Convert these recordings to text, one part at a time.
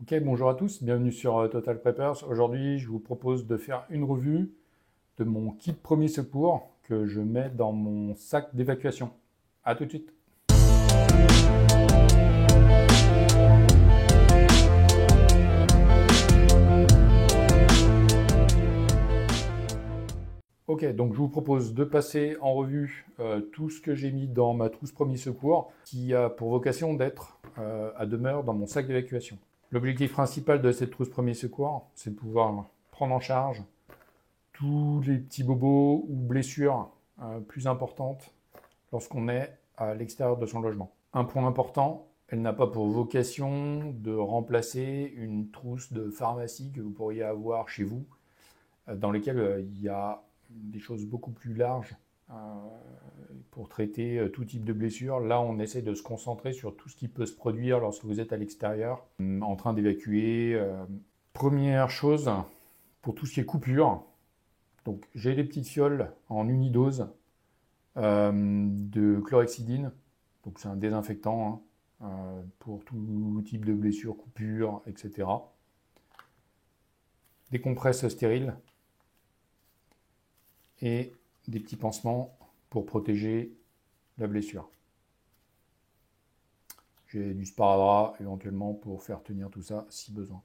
Ok, bonjour à tous, bienvenue sur Total Preppers. Aujourd'hui, je vous propose de faire une revue de mon kit premier secours que je mets dans mon sac d'évacuation. A tout de suite. Ok, donc je vous propose de passer en revue tout ce que j'ai mis dans ma trousse premier secours qui a pour vocation d'être à demeure dans mon sac d'évacuation. L'objectif principal de cette trousse premier secours, c'est de pouvoir prendre en charge tous les petits bobos ou blessures plus importantes lorsqu'on est à l'extérieur de son logement. Un point important, elle n'a pas pour vocation de remplacer une trousse de pharmacie que vous pourriez avoir chez vous, dans lesquelles il y a des choses beaucoup plus larges pour traiter tout type de blessures. Là, on essaie de se concentrer sur tout ce qui peut se produire lorsque vous êtes à l'extérieur, en train d'évacuer. Première chose, pour tout ce qui est coupure, donc j'ai les petites fioles en unidose de chlorhexidine. Donc c'est un désinfectant pour tout type de blessures, coupures, etc. Des compresses stériles et des petits pansements pour protéger la blessure. J'ai du sparadrap éventuellement pour faire tenir tout ça si besoin.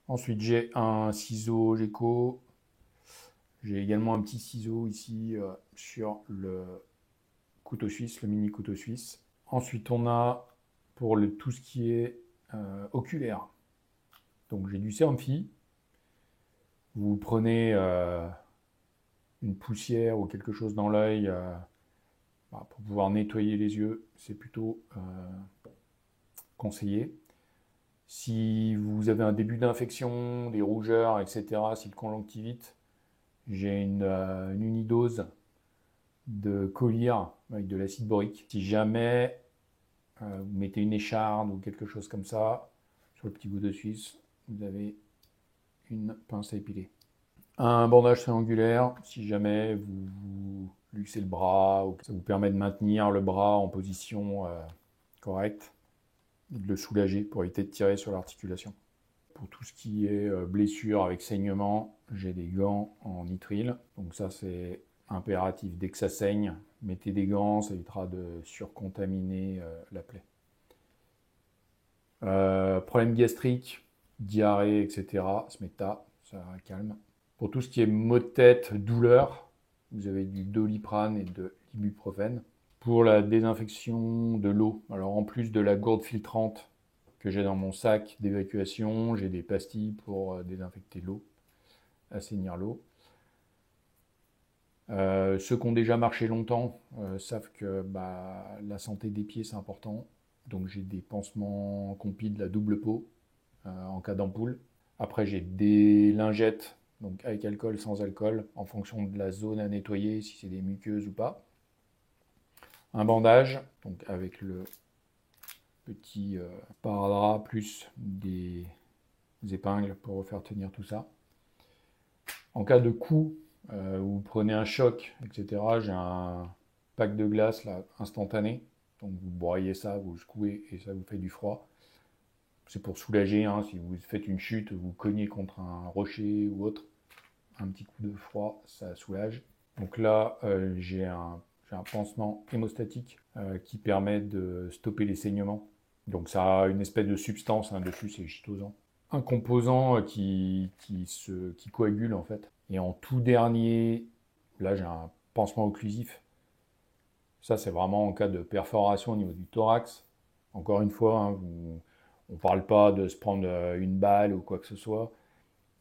Ensuite j'ai un ciseau Gecko. J'ai également un petit ciseau ici sur le couteau suisse, le mini couteau suisse. Ensuite, on a pour tout ce qui est oculaire. Donc, j'ai du Cermphy. Vous prenez une poussière ou quelque chose dans l'œil pour pouvoir nettoyer les yeux. C'est plutôt conseillé. Si vous avez un début d'infection, des rougeurs, etc., si le conjonctivite, j'ai une unidose de collyre avec de l'acide borique. Si jamais vous mettez une écharde ou quelque chose comme ça sur le petit bout de suisse, vous avez une pince à épiler. Un bandage triangulaire, si jamais vous luxez le bras, ou ça vous permet de maintenir le bras en position correcte, et de le soulager pour éviter de tirer sur l'articulation. Pour tout ce qui est blessure avec saignement, j'ai des gants en nitrile. Donc ça c'est impératif, dès que ça saigne, mettez des gants, ça évitera de surcontaminer la plaie. Problème gastrique, diarrhée, etc. Smecta, ça calme. Pour tout ce qui est maux de tête, douleur, vous avez du Doliprane et de l'ibuprofène. Pour la désinfection de l'eau, alors en plus de la gourde filtrante que j'ai dans mon sac d'évacuation, j'ai des pastilles pour désinfecter l'eau, assainir l'eau. Ceux qui ont déjà marché longtemps savent que la santé des pieds c'est important. Donc j'ai des pansements compis de la double peau en cas d'ampoule. Après j'ai des lingettes, donc avec alcool, sans alcool, en fonction de la zone à nettoyer, si c'est des muqueuses ou pas. Un bandage, donc avec le petit sparadrap plus des épingles pour faire tenir tout ça. En cas de coup, vous prenez un choc, etc., j'ai un pack de glace là, instantané. Donc vous broyez ça, vous secouez et ça vous fait du froid. C'est pour soulager, hein, si vous faites une chute, vous cognez contre un rocher ou autre, un petit coup de froid, ça soulage. Donc là, j'ai un pansement hémostatique qui permet de stopper les saignements. Donc ça a une espèce de substance dessus, c'est chitosant. Un composant qui coagule en fait. Et en tout dernier, là j'ai un pansement occlusif. Ça c'est vraiment en cas de perforation au niveau du thorax. Encore une fois, hein, on ne parle pas de se prendre une balle ou quoi que ce soit,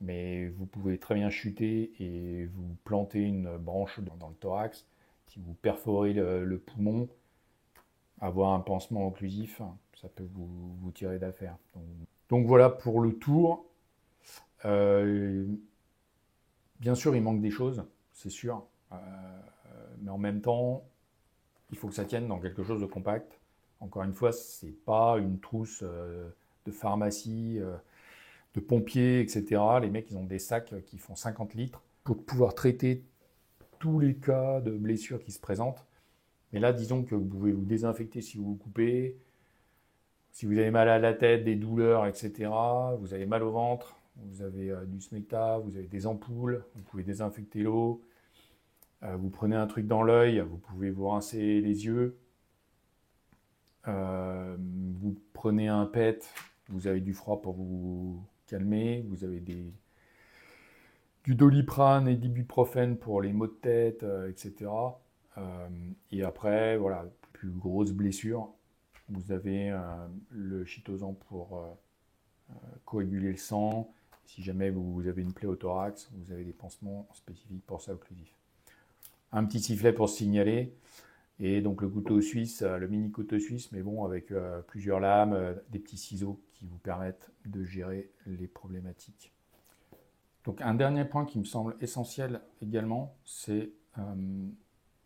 mais vous pouvez très bien chuter et vous planter une branche dans le thorax. Si vous perforez le poumon, avoir un pansement occlusif, ça peut vous tirer d'affaire. Donc voilà pour le tour. Bien sûr, il manque des choses, c'est sûr. Mais en même temps, il faut que ça tienne dans quelque chose de compact. Encore une fois, c'est pas une trousse de pharmacie, de pompiers, etc. Les mecs, ils ont des sacs qui font 50 litres pour pouvoir traiter tous les cas de blessures qui se présentent. Mais là, disons que vous pouvez vous désinfecter si vous vous coupez, Si vous avez mal à la tête, des douleurs, etc., vous avez mal au ventre, vous avez du smecta, vous avez des ampoules, vous pouvez désinfecter l'eau, vous prenez un truc dans l'œil, vous pouvez vous rincer les yeux, vous prenez un PET, vous avez du froid pour vous calmer, vous avez du Doliprane et d'ibuprofène pour les maux de tête, etc. Et après, voilà, plus grosse blessure, vous avez le chitosan pour coaguler le sang. Si jamais vous avez une plaie au thorax, vous avez des pansements spécifiques pour ça occlusif. Un petit sifflet pour se signaler. Et donc le couteau suisse, le mini couteau suisse, mais bon, avec plusieurs lames, des petits ciseaux qui vous permettent de gérer les problématiques. Donc un dernier point qui me semble essentiel également, c'est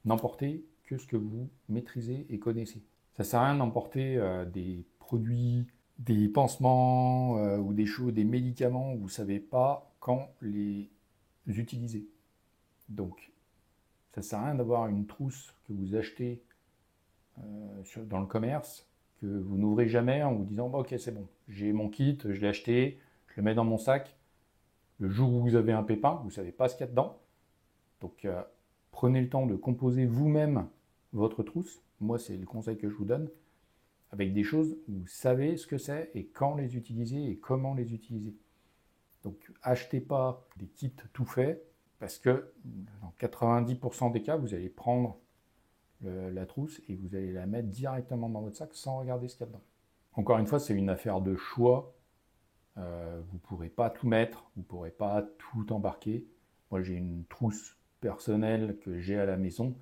n'emporter que ce que vous maîtrisez et connaissez. Ça ne sert à rien d'emporter des produits, des pansements ou des médicaments où vous ne savez pas quand les utiliser. Donc ça ne sert à rien d'avoir une trousse que vous achetez dans le commerce, que vous n'ouvrez jamais en vous disant ok, c'est bon, j'ai mon kit, je l'ai acheté, je le mets dans mon sac. Le jour où vous avez un pépin, vous ne savez pas ce qu'il y a dedans. Donc prenez le temps de composer vous-même votre trousse. Moi, c'est le conseil que je vous donne. Avec des choses où vous savez ce que c'est et quand les utiliser et comment les utiliser. Donc achetez pas des kits tout faits parce que dans 90% des cas, vous allez prendre la trousse et vous allez la mettre directement dans votre sac sans regarder ce qu'il y a dedans. Encore une fois, c'est une affaire de choix. Vous ne pourrez pas tout mettre, vous ne pourrez pas tout embarquer. Moi, j'ai une trousse personnelle que j'ai à la maison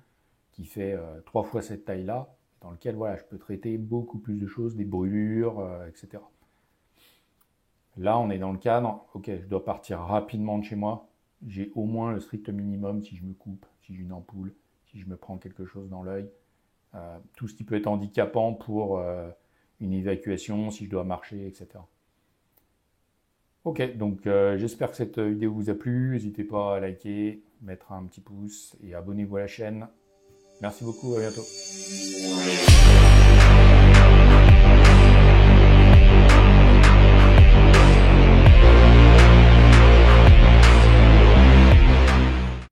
qui fait 3 fois cette taille-là, dans lequel voilà, je peux traiter beaucoup plus de choses, des brûlures, etc. Là, on est dans le cadre, ok, je dois partir rapidement de chez moi, j'ai au moins le strict minimum si je me coupe, si j'ai une ampoule, si je me prends quelque chose dans l'œil, tout ce qui peut être handicapant pour une évacuation, si je dois marcher, etc. Ok, donc j'espère que cette vidéo vous a plu. N'hésitez pas à liker, mettre un petit pouce et abonnez-vous à la chaîne. Merci beaucoup, à bientôt.